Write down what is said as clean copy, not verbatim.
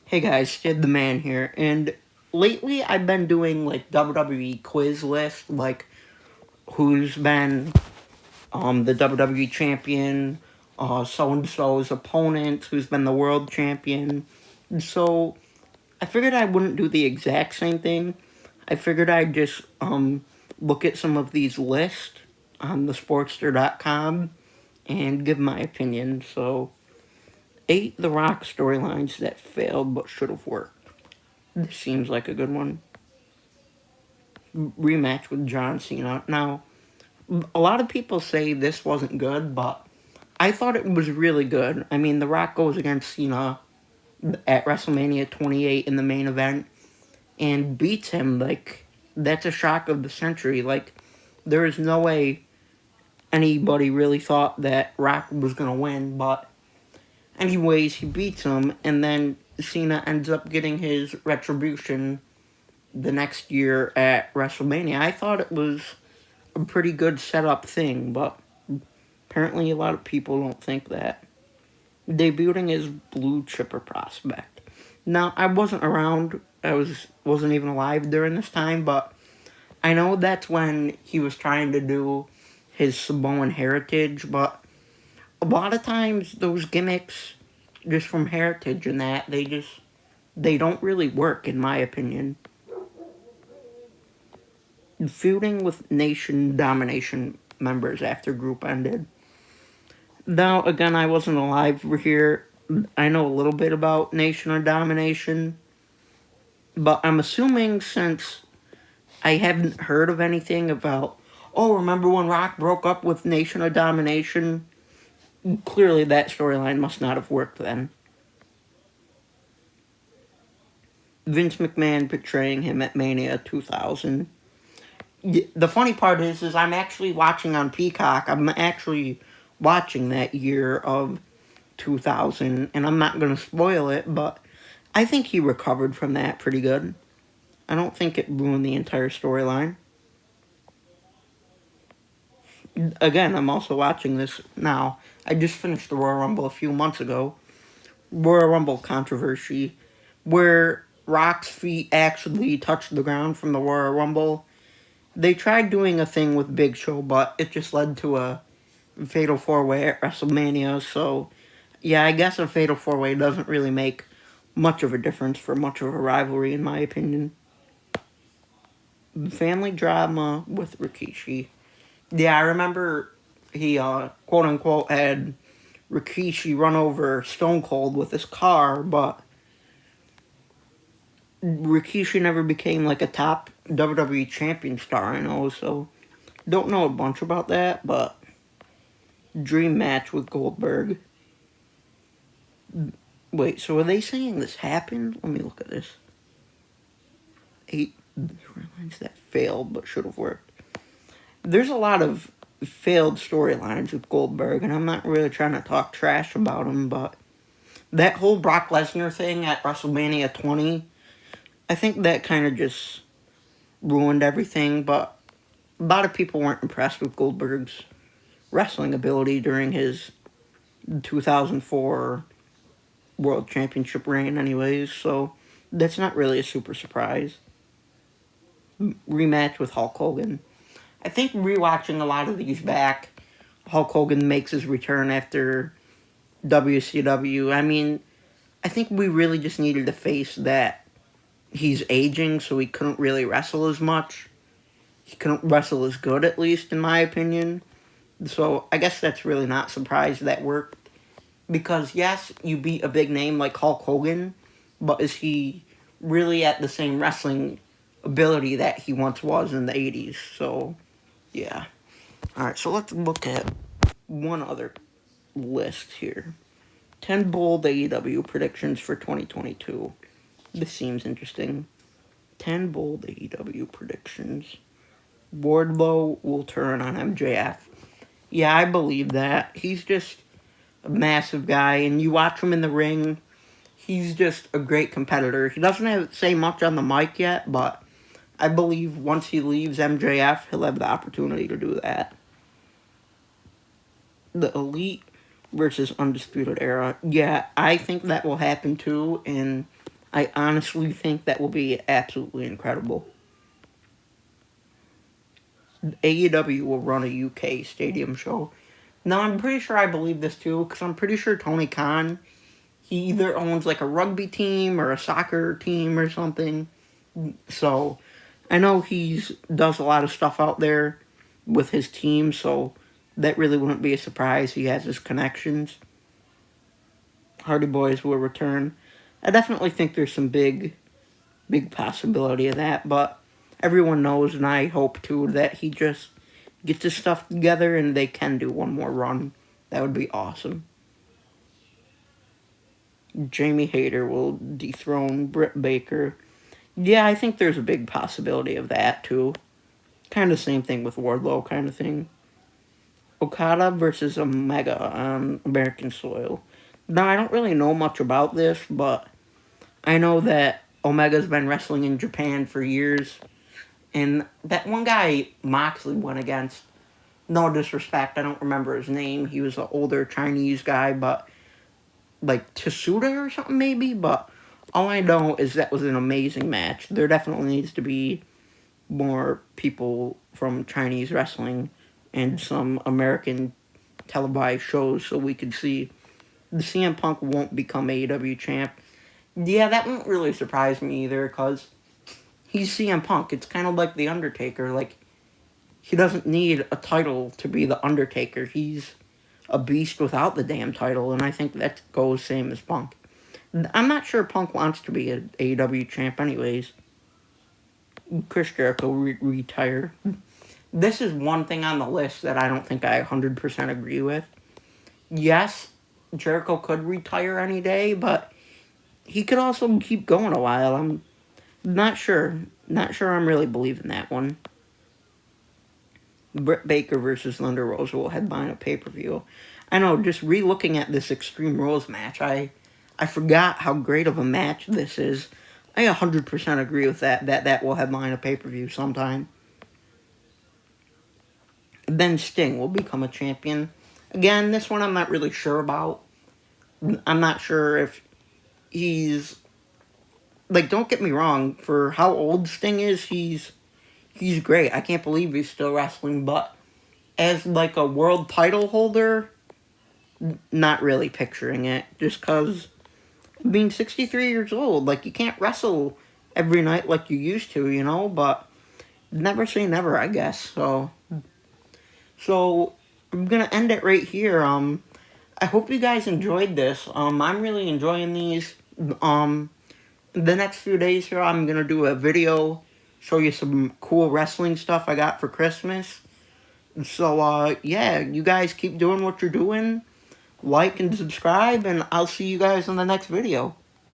Hey guys, Sid the Man here, and lately I've been doing like WWE quiz list, like who's been the WWE champion, so and so's opponent, who's been the world champion. So I figured I wouldn't do the exact same thing. I figured I'd just look at some of these lists on thesportster.com and give my opinion. So 8 The Rock storylines that failed but should have worked. This seems like a good one. Rematch with John Cena. Now, a lot of people say this wasn't good, but I thought it was really good. I mean, The Rock goes against Cena at WrestleMania 28 in the main event and beats him. Like, that's a shock of the century. Like, there is no way anybody really thought that Rock was going to win, but anyways, he beats him, and then Cena ends up getting his retribution the next year at WrestleMania. I thought it was a pretty good setup thing, but apparently a lot of people don't think that. Debuting as Blue Chipper Prospect. Now, I wasn't around, wasn't even alive during this time, but I know that's when he was trying to do his Samoan heritage, but a lot of times those gimmicks just from heritage and that, they don't really work in my opinion. Feuding with Nation Domination members after group ended. Now, again, I wasn't alive here. I know a little bit about Nation of Domination, but I'm assuming since I haven't heard of anything about, oh, remember when Rock broke up with Nation of Domination? Clearly, that storyline must not have worked then. Vince McMahon betraying him at Mania 2000. The funny part is I'm actually watching on Peacock. I'm actually watching that year of 2000, and I'm not going to spoil it, but I think he recovered from that pretty good. I don't think it ruined the entire storyline. Again, I'm also watching this now. I just finished the Royal Rumble a few months ago. Royal Rumble controversy, where Rock's feet actually touched the ground from the Royal Rumble. They tried doing a thing with Big Show, but it just led to a Fatal 4-Way at WrestleMania, so yeah, I guess a Fatal 4-Way doesn't really make much of a difference for much of a rivalry, in my opinion. Family drama with Rikishi. Yeah, I remember he, quote unquote, had Rikishi run over Stone Cold with his car, but Rikishi never became like a top WWE champion star, I know, so don't know a bunch about that, but dream match with Goldberg. Wait, so are they saying this happened? Let me look at this. 8 storylines that failed but should have worked. There's a lot of failed storylines with Goldberg, and I'm not really trying to talk trash about him, but that whole Brock Lesnar thing at WrestleMania 20, I think that kind of just ruined everything, but a lot of people weren't impressed with Goldberg's wrestling ability during his 2004 World Championship reign, anyways, so that's not really a super surprise. Rematch with Hulk Hogan. I think rewatching a lot of these back, Hulk Hogan makes his return after WCW. I mean, I think we really just needed to face that he's aging, so he couldn't really wrestle as much. He couldn't wrestle as good, at least, in my opinion. So I guess that's really not surprised that worked. Because, yes, you beat a big name like Hulk Hogan, but is he really at the same wrestling ability that he once was in the 80s? So, yeah. Alright, so let's look at one other list here. 10 bold AEW predictions for 2022. This seems interesting. 10 bold AEW predictions. Wardlow will turn on MJF. Yeah, I believe that. He's just a massive guy, and you watch him in the ring, he's just a great competitor. He doesn't have to say much on the mic yet, but I believe once he leaves MJF, he'll have the opportunity to do that. The Elite versus Undisputed Era. Yeah, I think that will happen too, and I honestly think that will be absolutely incredible. AEW will run a UK stadium show. Now, I'm pretty sure I believe this too, because I'm pretty sure Tony Khan, he either owns like a rugby team or a soccer team or something. So, I know he's does a lot of stuff out there with his team, so that really wouldn't be a surprise. He has his connections. Hardy Boys will return. I definitely think there's some big possibility of that, but everyone knows, and I hope too, that he just gets his stuff together and they can do one more run. That would be awesome. Jamie Hayter will dethrone Britt Baker. Yeah, I think there's a big possibility of that too. Kind of same thing with Wardlow, kind of thing. Okada versus Omega on American soil. Now, I don't really know much about this, but I know that Omega's been wrestling in Japan for years. And that one guy Moxley went against, no disrespect, I don't remember his name. He was an older Chinese guy, but like Tsuda or something maybe. But all I know is that was an amazing match. There definitely needs to be more people from Chinese wrestling and some American televised shows so we could see the CM Punk won't become AEW champ. Yeah, that won't really surprise me either, because he's CM Punk. It's kind of like The Undertaker. Like, he doesn't need a title to be The Undertaker. He's a beast without the damn title, and I think that goes same as Punk. I'm not sure Punk wants to be an AEW champ anyways. Chris Jericho retire. This is one thing on the list that I don't think I 100% agree with. Yes, Jericho could retire any day, but he could also keep going a while. I'm not sure. Not sure I'm really believing that one. Britt Baker versus Thunder Rosa will headline a pay-per-view. I know, just re-looking at this Extreme Rules match, I forgot how great of a match this is. I 100% agree with that will headline a pay-per-view sometime. Then Sting will become a champion. Again, this one I'm not really sure about. I'm not sure if he's... Like, don't get me wrong, for how old Sting is, he's great. I can't believe he's still wrestling, but as, like, a world title holder, not really picturing it. Just because being 63 years old, like, you can't wrestle every night like you used to, you know? But never say never, I guess. So I'm gonna end it right here. I hope you guys enjoyed this. I'm really enjoying these. The next few days here, I'm gonna do a video, show you some cool wrestling stuff I got for Christmas. So, yeah, you guys keep doing what you're doing. Like and subscribe, and I'll see you guys in the next video.